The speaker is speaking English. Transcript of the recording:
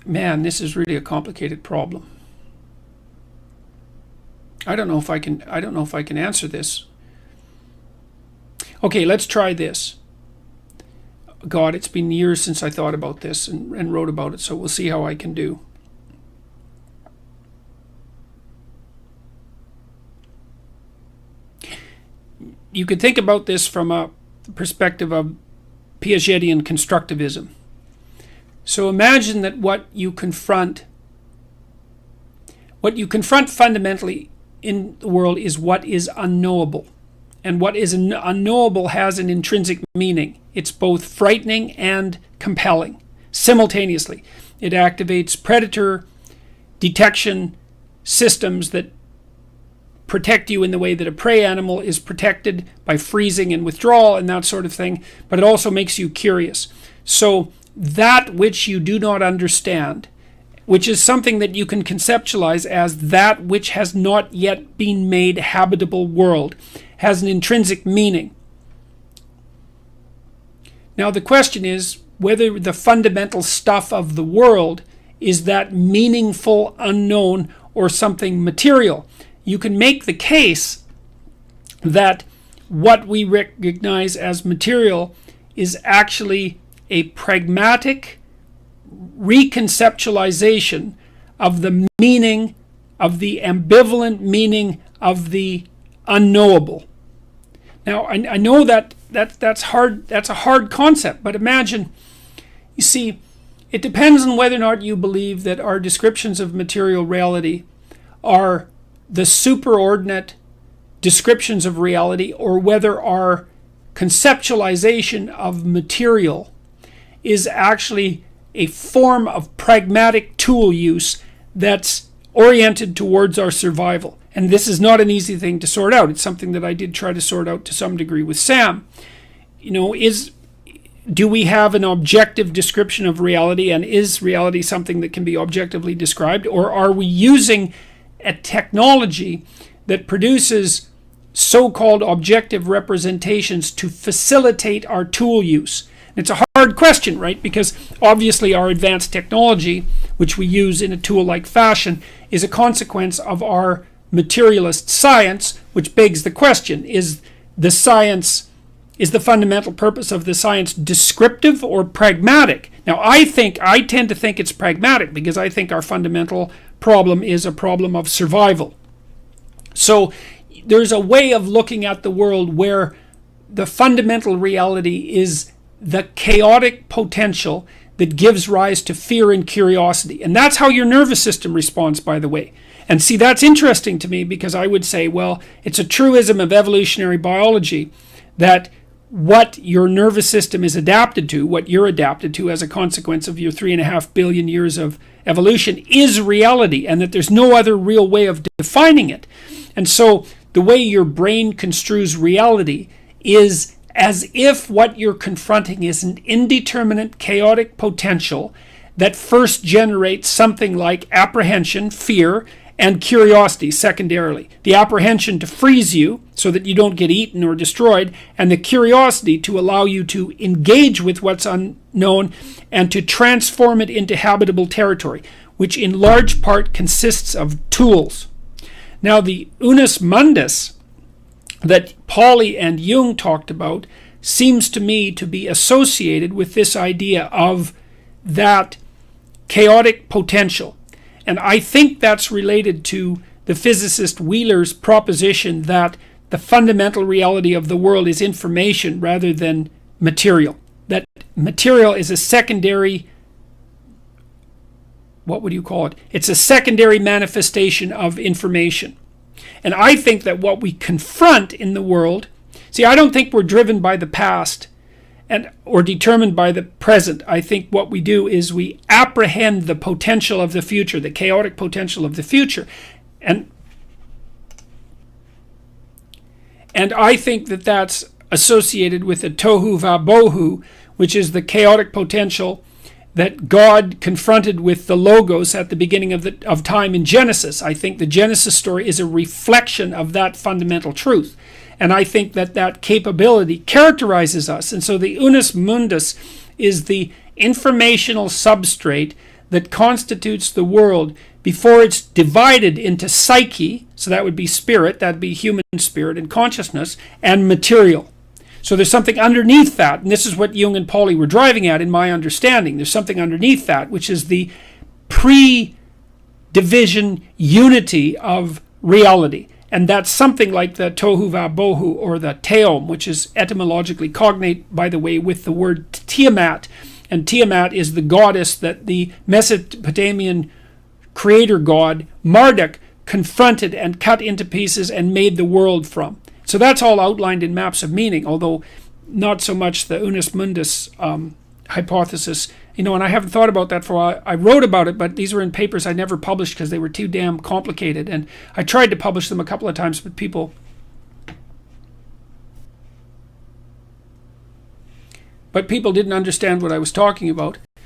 Man, this is really a complicated problem. I don't know if I can answer this. Okay, let's try this. God, it's been years since I thought about this and wrote about it, so we'll see how I can do. You could think about this from a perspective of Piagetian constructivism. So imagine that what you confront fundamentally in the world is what is unknowable. And what is unknowable has an intrinsic meaning. It's both frightening and compelling simultaneously. It activates predator detection systems that protect you in the way that a prey animal is protected by freezing and withdrawal and that sort of thing. But it also makes you curious. So that which you do not understand, which is something that you can conceptualize as that which has not yet been made habitable world, has an intrinsic meaning. Now the question is whether the fundamental stuff of the world is that meaningful unknown or something material. You can make the case that what we recognize as material is actually a pragmatic reconceptualization of the meaning, of the ambivalent meaning of the unknowable. Now, I know that's hard. That's a hard concept, but imagine, you see, it depends on whether or not you believe that our descriptions of material reality are the superordinate descriptions of reality, or whether our conceptualization of material is actually a form of pragmatic tool use that's oriented towards our survival. And this is not an easy thing to sort out. It's something that I did try to sort out to some degree with Sam. Do we have an objective description of reality, and is reality something that can be objectively described, or are we using a technology that produces so-called objective representations to facilitate our tool use? It's a hard question, right? Because obviously our advanced technology, which we use in a tool-like fashion, is a consequence of our materialist science, which begs the question, is the fundamental purpose of the science descriptive or pragmatic? Now, I tend to think it's pragmatic, because I think our fundamental problem is a problem of survival. So there's a way of looking at the world where the fundamental reality is the chaotic potential that gives rise to fear and curiosity. And that's how your nervous system responds, by the way. And see, that's interesting to me, because I would say, well, it's a truism of evolutionary biology that what your nervous system is adapted to, what you're adapted to as a consequence of your 3.5 billion years of evolution, is reality, and that there's no other real way of defining it. And so the way your brain construes reality is as if what you're confronting is an indeterminate chaotic potential that first generates something like apprehension, fear, and curiosity secondarily. The apprehension to freeze you so that you don't get eaten or destroyed, and the curiosity to allow you to engage with what's unknown and to transform it into habitable territory, which in large part consists of tools. Now, the unus mundus that Pauli and Jung talked about seems to me to be associated with this idea of that chaotic potential. And I think that's related to the physicist Wheeler's proposition that the fundamental reality of the world is information rather than material. That material is a secondary, what would you call it? It's a secondary manifestation of information. And I think that what we confront in the world, see, I don't think we're driven by the past or determined by the present. I think what we do is we apprehend the potential of the future, the chaotic potential of the future. And I think that that's associated with the tohu vabohu, which is the chaotic potential that God confronted with the Logos at the beginning of time in Genesis. I think the Genesis story is a reflection of that fundamental truth. And I think that that capability characterizes us. And so the unus mundus is the informational substrate that constitutes the world before it's divided into psyche, so that would be spirit, that'd be human spirit and consciousness, and material. So there's something underneath that, and this is what Jung and Pauli were driving at in my understanding. There's something underneath that, which is the pre-division unity of reality. And that's something like the tohu va bohu, or the teom, which is etymologically cognate, by the way, with the word Tiamat. And Tiamat is the goddess that the Mesopotamian creator god Marduk confronted and cut into pieces and made the world from. So that's all outlined in maps of meaning, although not so much the unus mundus hypothesis. And I haven't thought about that for a while. I wrote about it, but these were in papers I never published because they were too damn complicated. And I tried to publish them a couple of times, but people didn't understand what I was talking about.